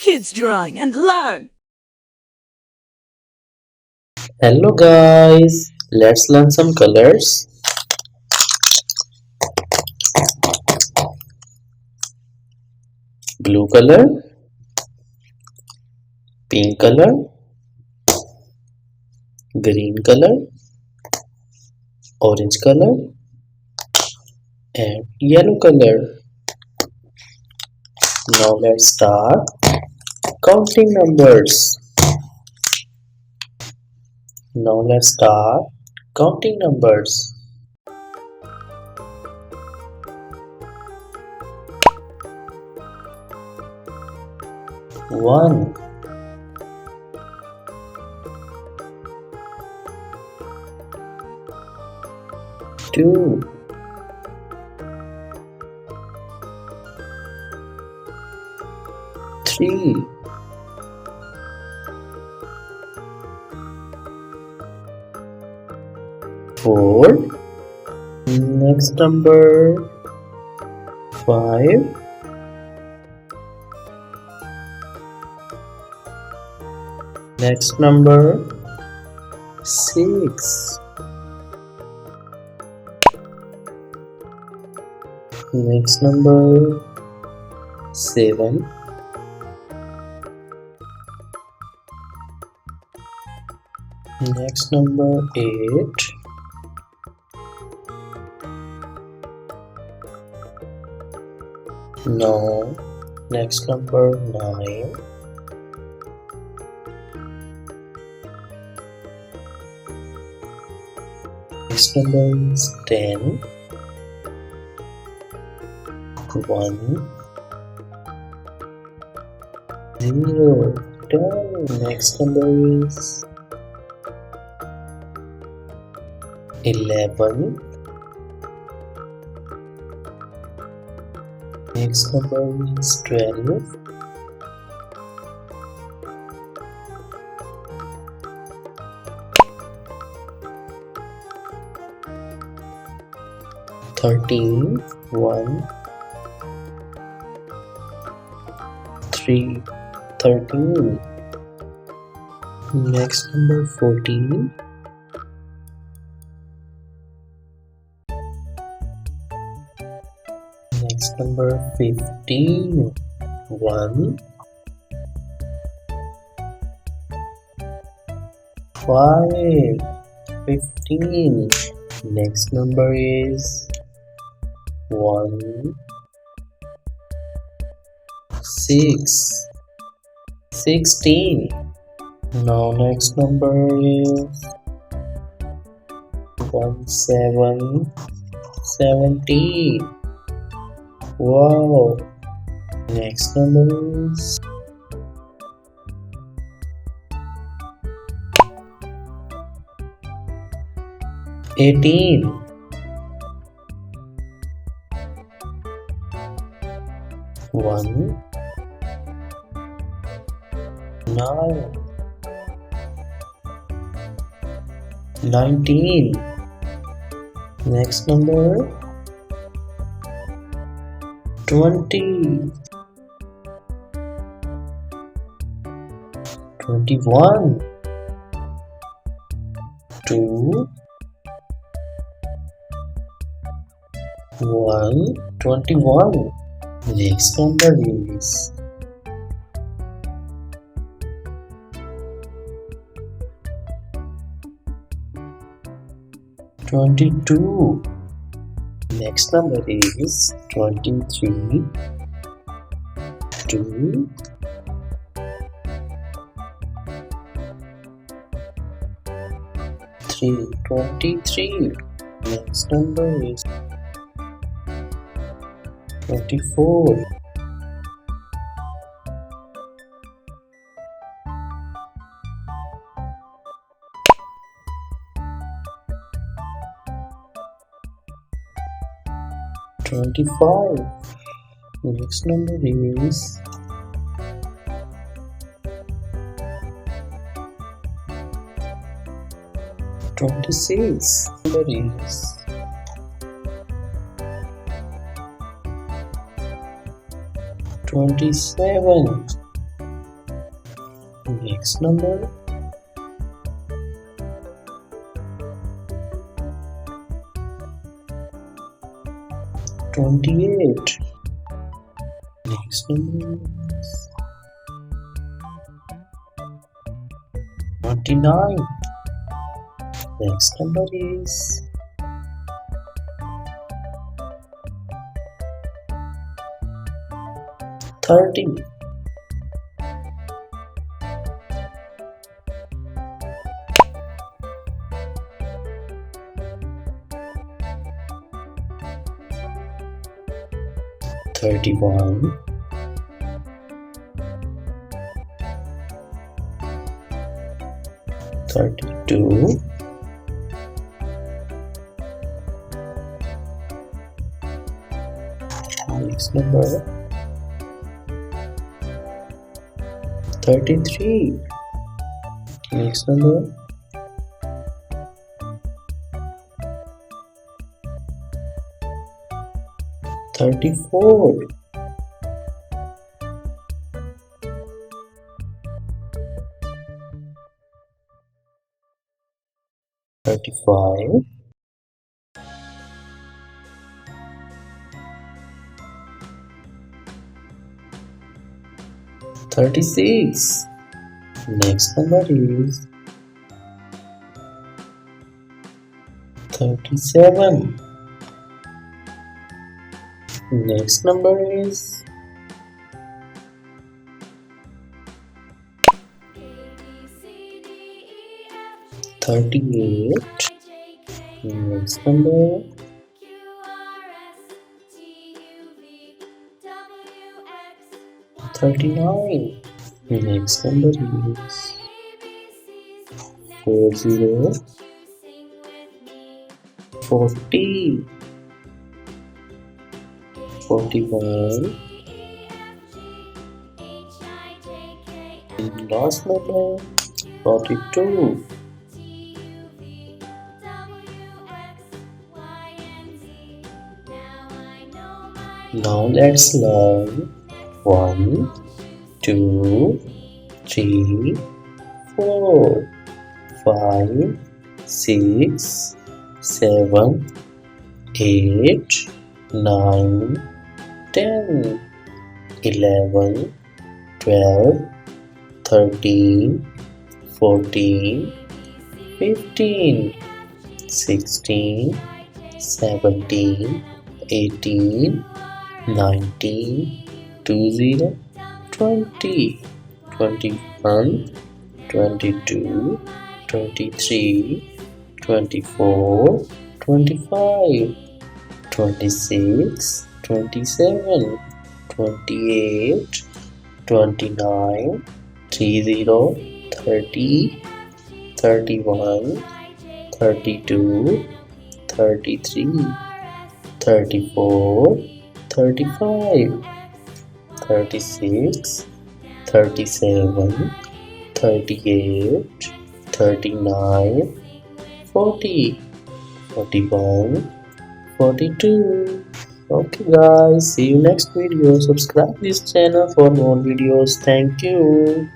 kids drawing and learn. Hello guys, let's learn some colors. Blue color, pink color, green color, orange color and yellow color. Now let's start counting numbers. Now let's start counting numbers. 1, 2, 3, 4, next number 5, next number 6, next number 7, next number 8, no, next number 9, next number is 10, 1, 0, 10, next number is 11, next number is 12, 13, 1, 3, 13, next number 14, next number 15, 1, 5, 15, next number is 1, 6, 16, now next number is 1, 7, 17, wow, next number is 18, 1, 9, 19, next number 20, 21, 2, 1, 21, next number is 22, next number is 23, 2, 3, 23, next number is 24, 25, next number is 26, number is 27, Next number. 28. Next number. 29. Next number is 30. 31. 32. 33. Next number. 34. 35. 36. Next number is 37. Next number is 38. Next number 39. Next number is 40. 40. 41. And last number 42. Now let's learn 1, 2, 3, 4, 5, 6, 7, 8, 9, 10, 11, 12, 13, 14, 15, 16, 17, 18, 19, 20, 20, 21, 22, 23, 24, 25, 26, 27, 28, 29, 30, 30, 31, 32, 33, 34, 35, 36, 37, 38, 39, 40, 41, 42. Okay guys, see you next video. Subscribe this channel for more videos. Thank you.